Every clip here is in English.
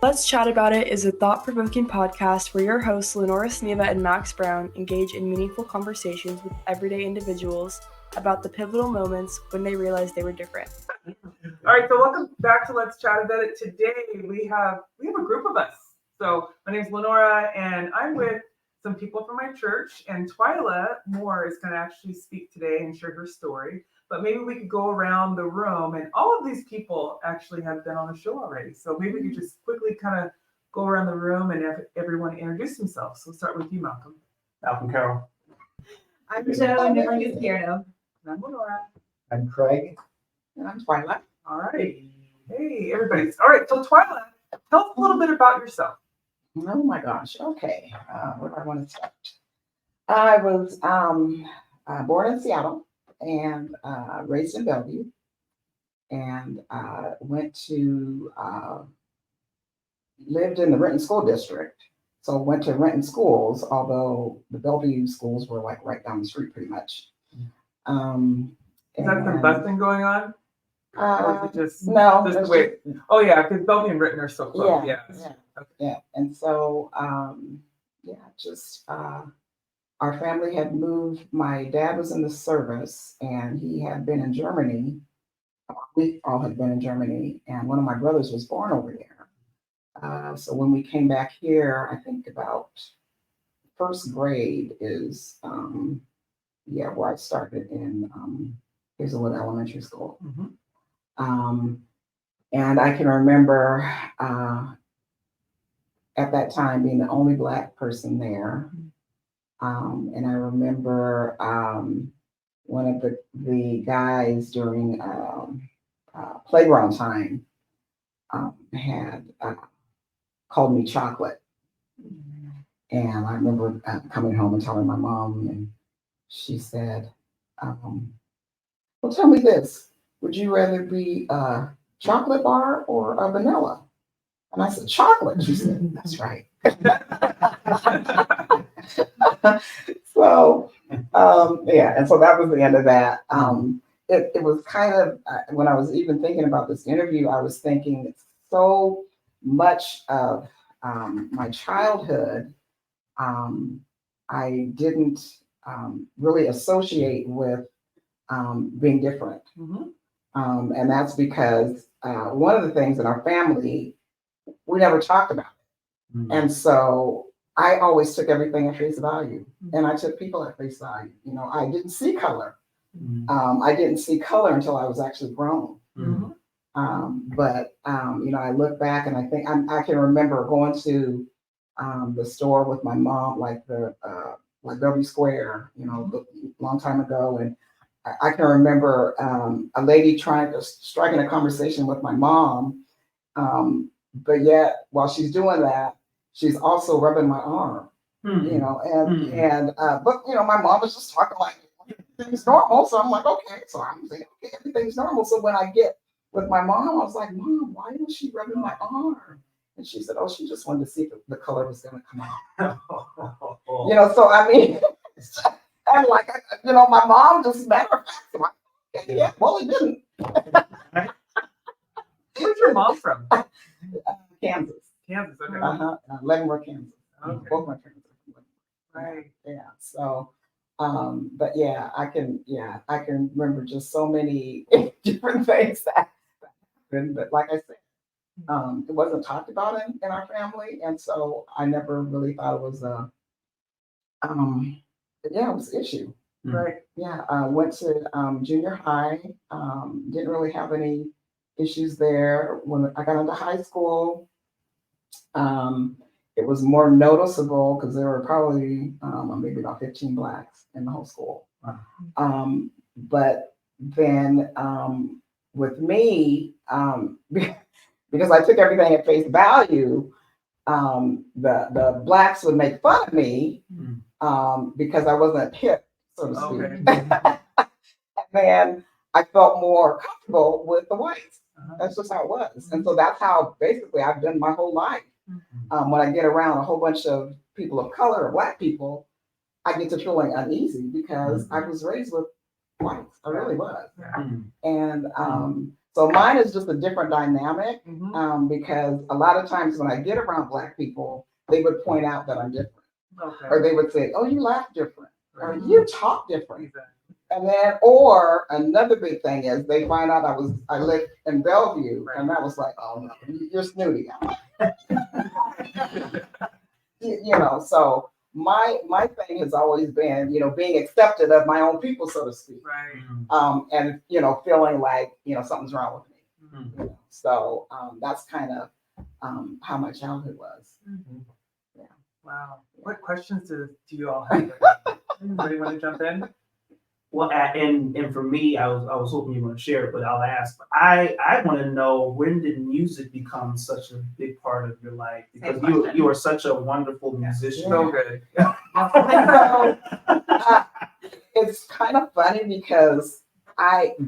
Let's Chat About It is a thought-provoking podcast where your hosts Lenora Sneva and Max Brown engage in meaningful conversations with everyday individuals about the pivotal moments when they realized they were different. All right, so welcome back to Let's Chat About It. Today we have a group of us. So my name's Lenora, and I'm with some people from my church, and Twylla Moore is going to actually speak today and share her story. But maybe we could go around the room, and all of these people actually have been on the show already. So maybe we could just quickly kind of go around the room and have everyone introduce themselves. So we'll start with you, Malcolm. Malcolm Carroll. I'm Joe, never used piano. I'm Lenora. I'm Craig. And I'm Twylla. All right. Hey, everybody. All right, so Twylla, tell us a little bit about yourself. Oh my gosh. Okay. Where do I want to start? I was born in Seattle and raised in Bellevue, and went to lived in the Renton School District. So went to Renton schools, although the Bellevue schools were like right down the street pretty much. Is that some busing going on? Or is it just no. Just wait. Oh yeah, because Bellevue and Renton are so close. Yeah. Okay. Yeah. And so our family had moved. My dad was in the service, and he had been in Germany. We all had been in Germany, and one of my brothers was born over there. So when we came back here, I think about first grade is where I started in Hazelwood Elementary School. Mm-hmm. And I can remember at that time being the only Black person there. And I remember one of the guys during playground time had called me chocolate. And I remember coming home and telling my mom, and she said, well, tell me this, would you rather be a chocolate bar or a vanilla? And I said, chocolate. She said, that's right. So, and so that was the end of that. It was kind of, when I was even thinking about this interview, I was thinking so much of my childhood, I didn't really associate with being different. Mm-hmm. And that's because one of the things in our family, we never talked about it. Mm-hmm. And so I always took everything at face value, and I took people at face value. You know, I didn't see color. Mm-hmm. I didn't see color until I was actually grown. Mm-hmm. I look back and I think I can remember going to the store with my mom, like Bellevue Square, a long time ago. And I can remember a lady trying to striking a conversation with my mom. But yet, while she's doing that, she's also rubbing my arm, but my mom was just talking like everything's normal. So I'm like, okay, so I'm saying, okay, everything's normal. So when I get with my mom, I was like, Mom, why was she rubbing my arm? And she said, oh, she just wanted to see if the color was going to come out. So I mean, and like, my mom just matter of fact, so yeah, well, it didn't. Where's your mom from? Kansas. Kansas, okay. Leavenworth, Kansas. Okay. Both my parents are from Leavenworth. Right. Yeah. So, I can remember just so many different things that happened. But like I said, it wasn't talked about in our family, and so I never really thought it was it was an issue. Right. Yeah. Went to junior high. Didn't really have any issues there. When I got into high school, it was more noticeable because there were probably maybe about 15 Blacks in the whole school. But then with me, because I took everything at face value, the Blacks would make fun of me because I wasn't hip, so to speak. Okay. And then I felt more comfortable with the whites. That's just how it was. And so that's how basically I've been my whole life. When I get around a whole bunch of people of color or Black people, I get to feeling uneasy because I was raised with whites. I really was. And So mine is just a different dynamic Mhm. because a lot of times when I get around Black people, they would point out that I'm different. Okay. Or they would say, oh, you laugh different. Or Right. you talk different. Exactly. And then, or another big thing is they find out I lived in Bellevue, Right. and that was like, oh no, you're snooty. You know, so my thing has always been, you know, being accepted of my own people, so to speak. Right. And you know, feeling like, you know, something's wrong with me. Mhm. You know? So that's kind of how my childhood was. Yeah. Wow. What questions do you all have? Anybody want to jump in? Well, and for me, I was hoping you were going to share it, but I'll ask. I want to know, when did music become such a big part of your life? Because you are such a wonderful musician. So good. So, it's kind of funny because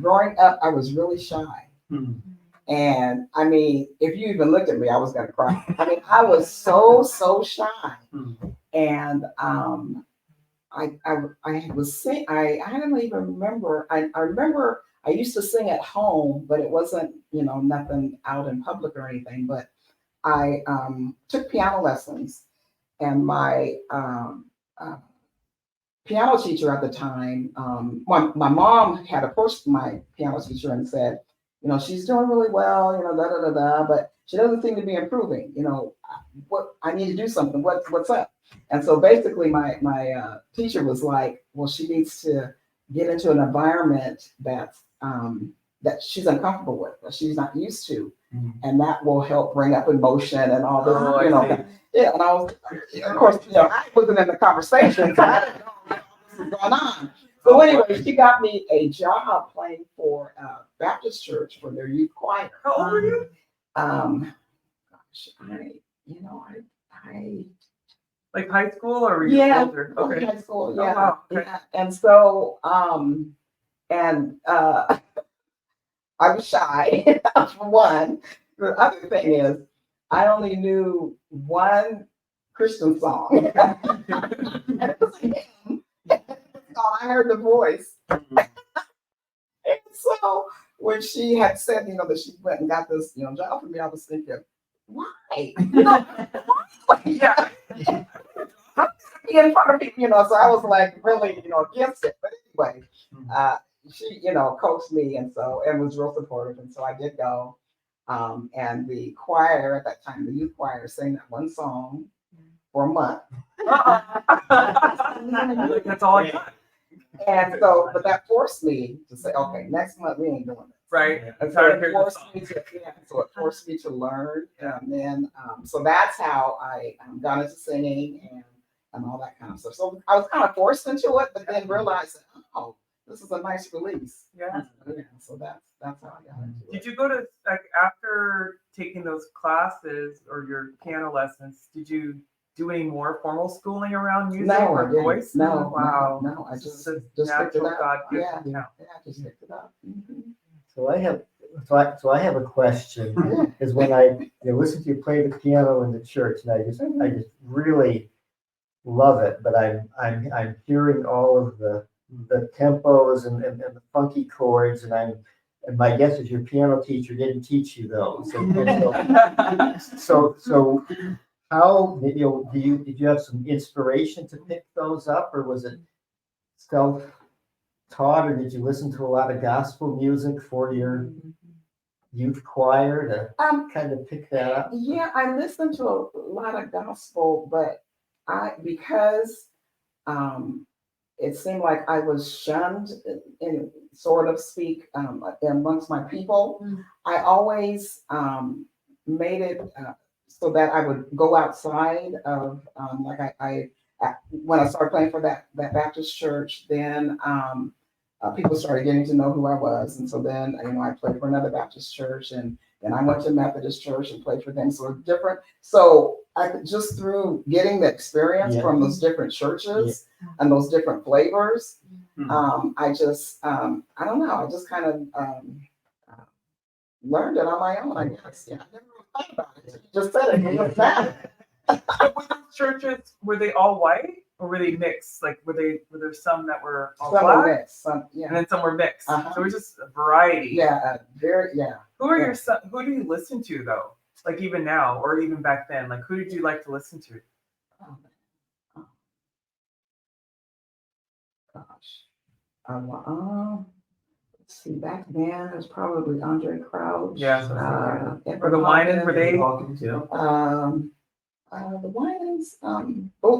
growing up, I was really shy. And I mean, if you even looked at me, I was gonna cry. I mean, I was so shy. And I was sing. I don't even remember. I remember I used to sing at home, but it wasn't, you know, nothing out in public or anything. But I took piano lessons, and my piano teacher at the time, my mom had approached my piano teacher and said, you know, she's doing really well, you know, but she doesn't seem to be improving. You know, what I need to do something. What's up? And so basically, my teacher was like, well, she needs to get into an environment that's that she's uncomfortable with, that she's not used to, and that will help bring up emotion and all this, Oh, you know. Yeah, and I was, of course, you know, I wasn't in the conversation, so I didn't know what was going on. So anyway, she got me a job playing for Baptist church for their youth choir. How old were you? Gosh, I Like high school, or were you older? Okay. high school, Oh, yeah. wow. Okay. Yeah. And so, I was shy, for one. The other thing is, I only knew one Christian song. And it was him. So I heard the voice. And so when she had said, you know, that she went and got this, you know, job for me, I was thinking, why? You know, why? Yeah. In front of people, you know, so I was like really, you know, against it. But anyway, she, you know, coached me and was real supportive. And so I did go. And the choir at that time, the youth choir, sang that one song for a month. That's all I got. And so, but that forced me to say, okay, next month we ain't doing this. Right. And so it forced me to learn. And then, so that's how I got into singing and all that kind of stuff. So I was kind of forced into it, but then realized that, oh, this is a nice release. Yeah. So that's how I got into it. Did you go to, like, after taking those classes or your piano lessons, did you do any more formal schooling around music or voice? No, wow. No, I just natural picked it up. God gift. Yeah, I just picked it up. So I have a question. Is when I listen to you play the piano in the church, and I just really love it. But I'm hearing all of the tempos and the funky chords, and my guess is your piano teacher didn't teach you those. So how did you have some inspiration to pick those up, or was it self-taught, or did you listen to a lot of gospel music for your youth choir to kind of pick that up? Yeah, I listened to a lot of gospel, but because it seemed like I was shunned in sort of speak amongst my people. I always made it so that I would go outside of like I when I started playing for that Baptist church, then people started getting to know who I was, and so then I played for another Baptist church, and then I went to Methodist church and played for them. So different. So I could just through getting the experience from those different churches and those different flavors, I just I don't know. I just kind of learned it on my own, I guess. Yeah, I never really thought about it. You just said it. It was that. Were those churches, were they all white? Or were they mixed? Like were there some that were all Some were black mixed, some, and yeah, then some were mixed? Uh-huh. So it was just a variety. yeah, very, yeah. Who do you listen to though? Like even now or even back then? Like who did you like to listen to? Oh, gosh. Let's see, back then it was probably Andre Crouch. Yeah, so Edward the Winans, were they? Hawkins, yeah. The Winans,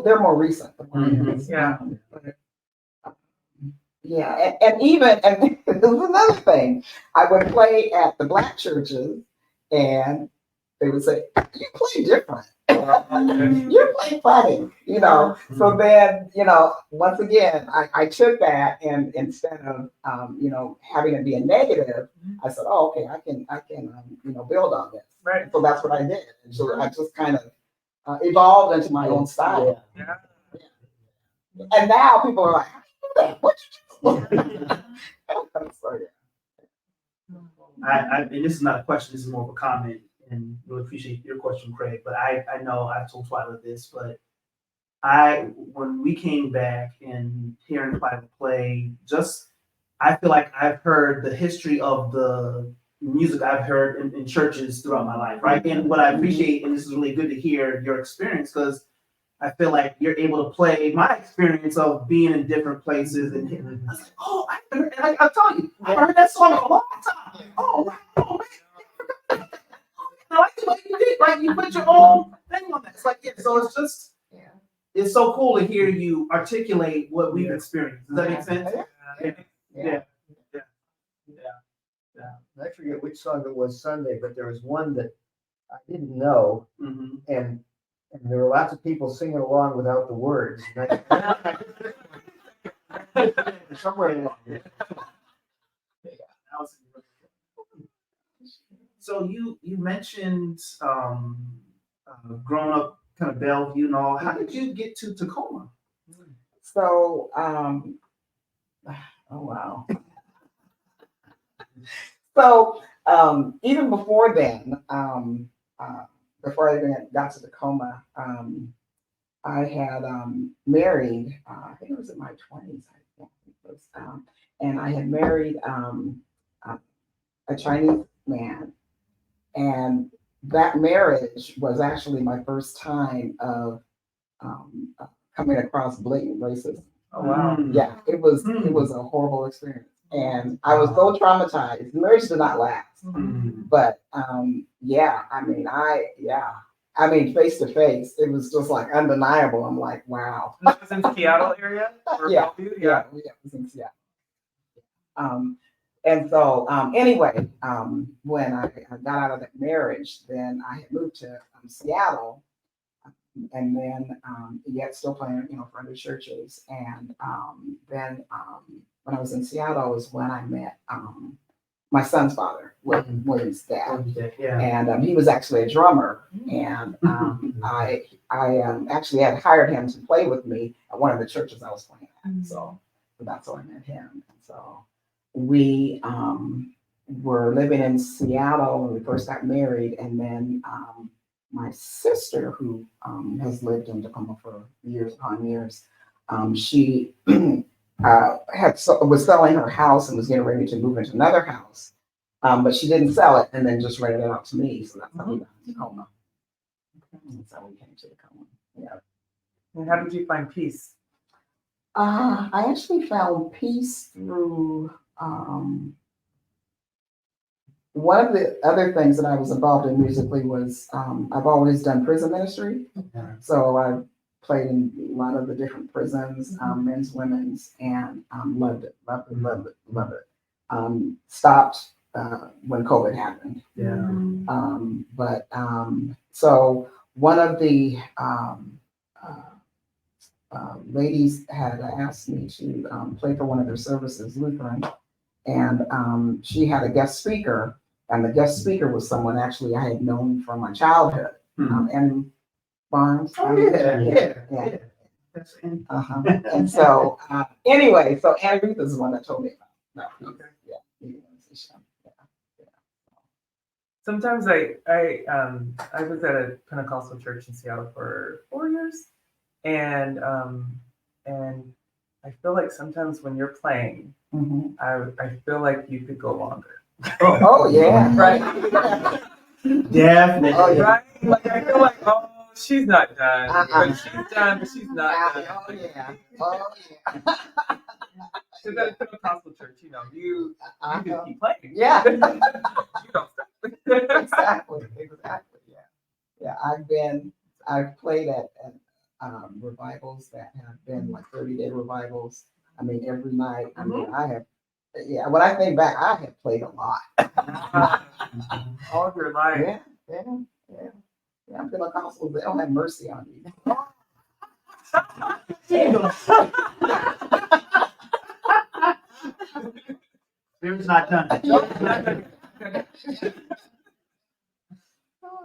they're more recent. The Winans, Yeah. Yeah, and even, and this is another thing, I would play at the black churches and they would say, you play different. You play funny, you know. So then, you know, once again, I took that and instead of, you know, having it be a negative, I said, oh, okay, I can, you know, build on this. Right. So that's what I did. And so I just kind of evolved into my own style. Yeah. And now people are like, how do you do that? What you do? So, And this is not a question, this is more of a comment, and really appreciate your question, Craig. But I know I've told Twylla this, but when we came back and hearing Twylla play, I feel like I've heard the history of the music I've heard in churches throughout my life, right? And what I appreciate, and this is really good to hear your experience, because I feel like you're able to play my experience of being in different places. And I was like, oh, I'm telling you, I've heard that song a long time. Oh, man. I like the way you did, like you put your own thing on that. It's like, yeah, so it's just, it's so cool to hear you articulate what we've experienced. Does that make sense? Yeah. I forget which song it was Sunday, but there was one that I didn't know, Mm-hmm. and there were lots of people singing along without the words. somewhere along here. So you mentioned growing up kind of Bellevue and all. How did you get to Tacoma? So, oh wow. So, even before then, before I even got to Tacoma, I had married, I think it was in my 20s, I think it was, and I had married a Chinese man. And that marriage was actually my first time of coming across blatant racism. Oh wow. Yeah, it was a horrible experience. And I was so traumatized. The marriage did not last. But yeah, I mean, face to face, it was just like undeniable. I'm like, wow. And that was in Seattle area? Or Yeah, Bellevue? yeah, it was in Seattle. And so anyway, when I got out of that marriage, then I had moved to Seattle, and then yet still playing, you know, for other churches. And then when I was in Seattle was when I met my son's father, William's dad. Yeah. And he was actually a drummer, and I actually had hired him to play with me at one of the churches I was playing at. So that's how I met him. And so we were living in Seattle when we first got married, and then my sister, who has lived in Tacoma for years upon years, she was selling her house and was getting ready to move into another house, but she didn't sell it and then just rented it out to me. So that's how we got to Tacoma. That's how we came to Tacoma. Yeah. And how did you find peace? I actually found peace through one of the other things that I was involved in musically was I've always done prison ministry. So I played in a lot of the different prisons, men's, women's, and loved it. Stopped when COVID happened. Yeah. So one of the ladies had asked me to play for one of their services, Lutheran, and she had a guest speaker, and the guest speaker was someone actually I had known from my childhood, Andrew Barnes. Yeah. And so anyway, so Andrew is the one that told me about that. Okay. Yeah. Sometimes I was at a Pentecostal church in Seattle for 4 years, and and I feel like sometimes when you're playing, I feel like you could go longer. Oh yeah. Right. Definitely. Oh, yeah. Right? Like I feel like, oh, she's not done. Uh-uh. But she's done, but she's not done. Oh yeah. Oh yeah. Because at a Pentecostal church, you know, you just keep playing. Yeah. You don't stop. Exactly. Yeah. Yeah. I've played at revivals that have been like 30-day revivals. I mean, every night. I mean, when I think back, I have played a lot. All of your life. Yeah. I'm Pentecostal. They don't have mercy on you. Spirit's not done.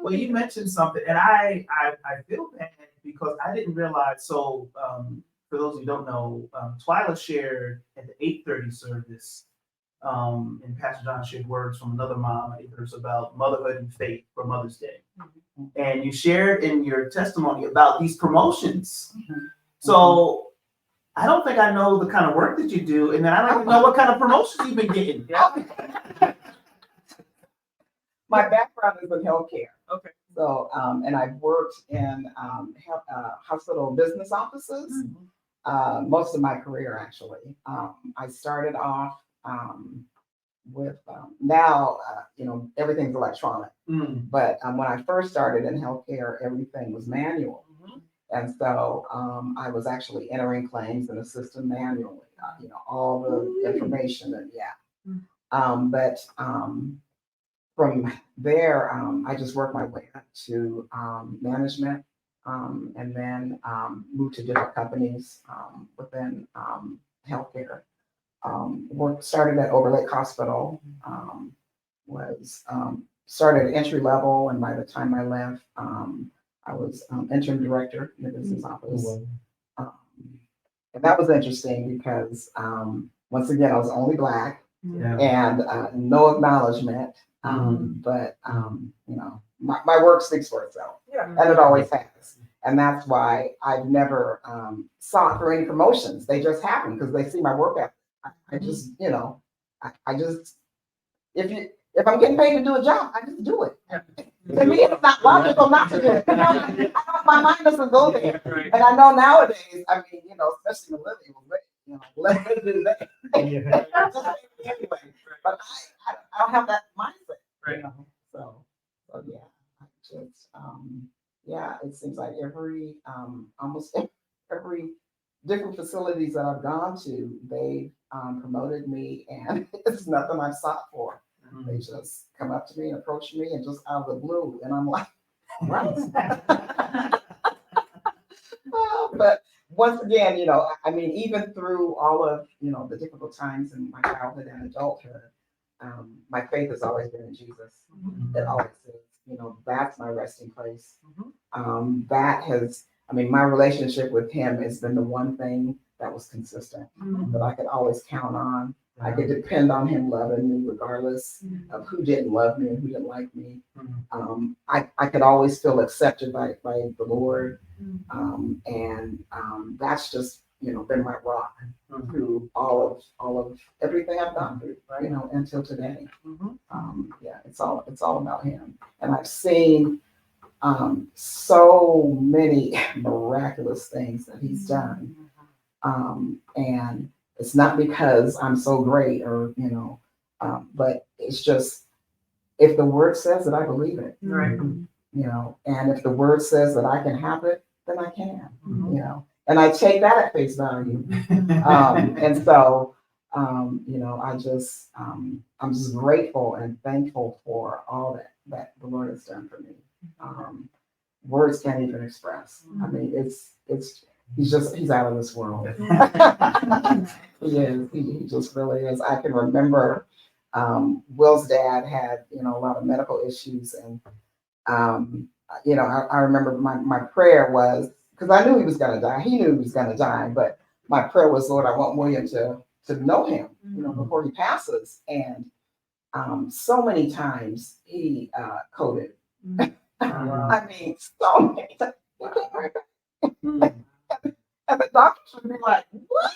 Well, you mentioned something, and I feel bad because I didn't realize. So, for those who don't know, Twylla shared at the 8:30 service, and Pastor John shared words from another mom. It was about motherhood and faith for Mother's Day, and you shared in your testimony about these promotions. So, I don't think I know the kind of work that you do, and then I don't even know what kind of promotions you've been getting. Yeah. My background is in healthcare. Okay. So, and I've worked in hospital business offices most of my career, actually. I started off with now, everything's electronic. But when I first started in healthcare, everything was manual. And so I was actually entering claims in the system manually, all the information and but from there, I just worked my way up to management, and then moved to different companies within healthcare. Started at Overlake Hospital, started entry level, and by the time I left, I was interim director in the business office. And that was interesting because once again, I was only Black and no acknowledgement. But my work speaks for itself, and it always has. And that's why I've never sought for any promotions. They just happen because they see my work ethic. I just, I just, if I'm getting paid to do a job, I just do it. To me, it's not logical not to do it. My mind doesn't go there. And I know nowadays, I mean, especially the living, let me do that. Anyway, but I don't have that mindset. Right. So yeah, I just it seems like almost every different facilities that I've gone to, they promoted me, and it's nothing I've sought for. They just come up to me and approach me, and just out of the blue, and I'm like, what? But once again, I mean, even through all of the difficult times in my childhood and adulthood, my faith has always been in Jesus. It always is. That's my resting place. My relationship with him has been the one thing that was consistent, that I could always count on. I could depend on him loving me regardless of who didn't love me and who didn't like me. I could always feel accepted by the Lord. And that's just, been my rock through all of everything I've gone through, until today. It's all about him. And I've seen so many miraculous things that he's done. And it's not because I'm so great or, but it's just, if the word says it, I believe it. Right. And if the word says that I can have it, then I can, and I take that at face value. And so, I'm just grateful and thankful for all that the Lord has done for me. Words can't even express. I mean, he's out of this world. He is. He just really is. I can remember Will's dad had, a lot of medical issues, and I remember my prayer was, because I knew he was going to die. He knew he was going to die, but my prayer was, Lord, I want William to know him, before he passes. And so many times he coded. I mean, so many times. And the doctors would be like, what?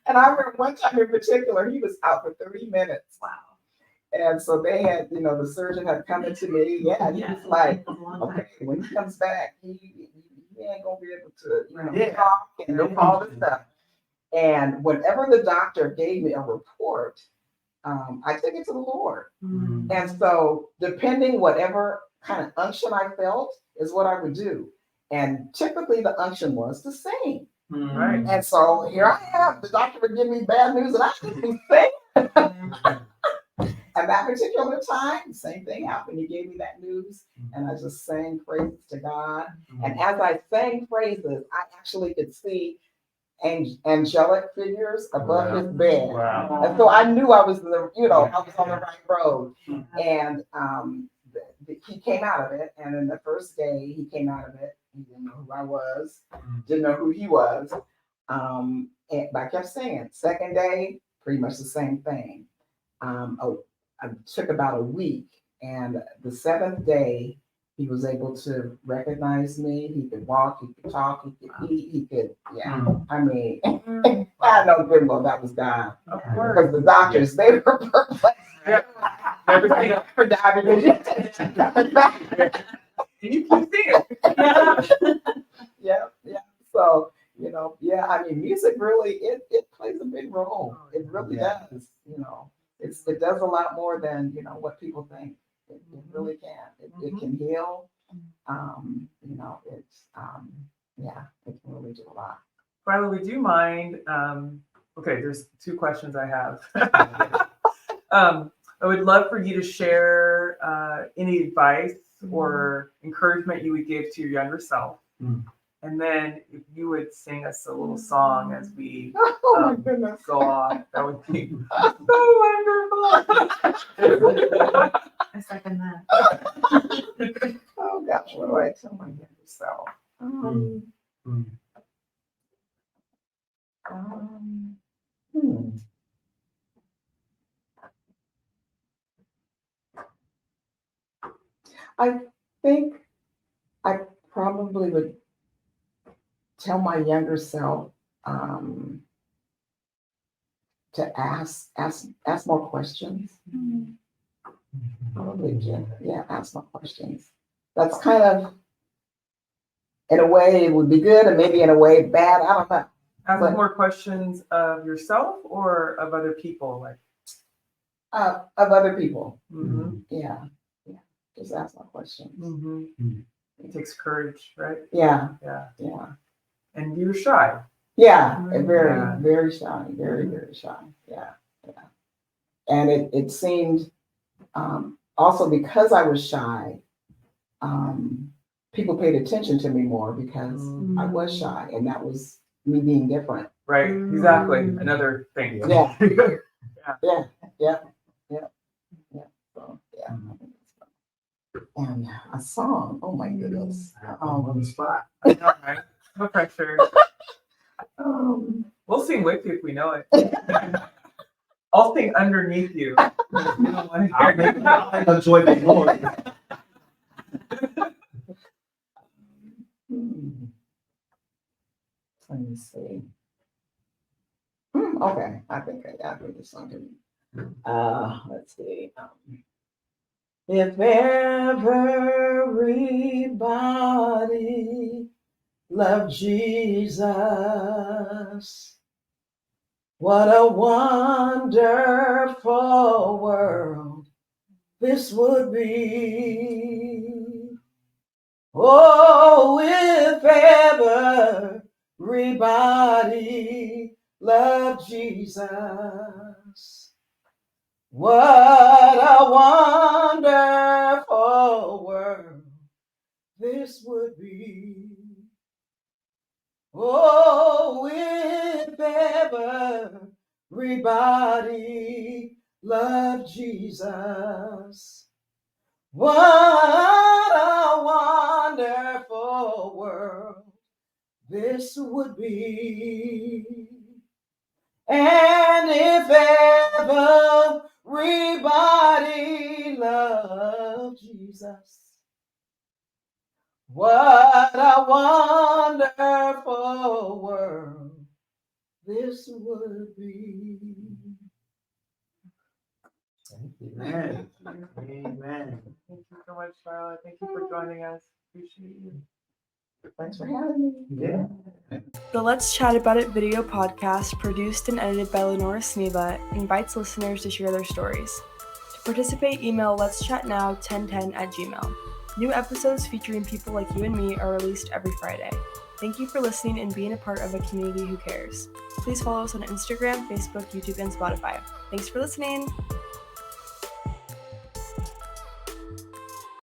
And I remember one time in particular, he was out for 30 minutes. Wow. And so they had, the surgeon had come into me. Yeah, and he was like, okay, when he comes back, he ain't gonna be able to, talk and all this stuff. And whenever the doctor gave me a report, I took it to the Lord. Mm. And so depending whatever kind of unction I felt is what I would do. And typically the unction was to sing. Right. And so here I am, the doctor would give me bad news and I didn't sing. And that particular time, same thing happened. He gave me that news and I just sang praises to God. And as I sang praises, I actually could see angelic figures above his bed. Wow. And so I knew I was I was on the right road. And he came out of it. And then the first day he came out of it, he didn't know who I was, didn't know who he was. But I kept singing. Second day, pretty much the same thing. I took about a week, and the seventh day, he was able to recognize me. He could walk, he could talk, he could eat, he could, I mean, I know good well that was God. Of course. Because the doctors, they were perplexed. Yeah. Everything for diabetes. And you keep singing. Yeah. So, I mean, music really, it plays a big role. It really does, it does a lot more than, what people think. It really can. It can heal. It can really do a lot. Twylla, would you mind? Okay, there's two questions I have. I would love for you to share any advice or encouragement you would give to your younger self. And then if you would sing us a little song as we Oh my goodness. go off, that would be so wonderful. I second that. Oh gosh, what do I tell my younger self? I think I probably would tell my younger self to ask more questions. Probably, ask more questions. That's kind of, in a way, it would be good, and maybe in a way bad. I don't know. Ask more questions of yourself or of other people, like Of other people. Mm-hmm. Yeah. Just ask more questions. It takes courage, right? Yeah. And you're shy. Yeah, Yeah. very shy, very shy. Yeah. And it seemed also because I was shy, people paid attention to me more because I was shy, and that was me being different. Right, exactly. Another thing. Yeah. Yeah. So, and a song. Oh my goodness. On the spot. I know, right? No pressure. We'll sing with you if we know it. I'll sing underneath you. You don't want to hear it. I'll enjoy the Lord. Let me see. Okay, I think this song can. Let's see. If everybody loved Jesus, what a wonderful world this would be. Oh, if everybody loved Jesus, what a wonderful world this would be. Oh, if everybody loved Jesus, what a wonderful world this would be. And if everybody loved Jesus, What a wonderful world this would be. Thank you. Amen. Amen. Thank you so much, Twylla. Thank you for joining us. Appreciate you. Thanks for having me. Yeah. The Let's Chat About It video podcast, produced and edited by Lenora Sneva, invites listeners to share their stories. To participate, email letschatnow1010@gmail. New episodes featuring people like you and me are released every Friday. Thank you for listening and being a part of a community who cares. Please follow us on Instagram, Facebook, YouTube, and Spotify. Thanks for listening!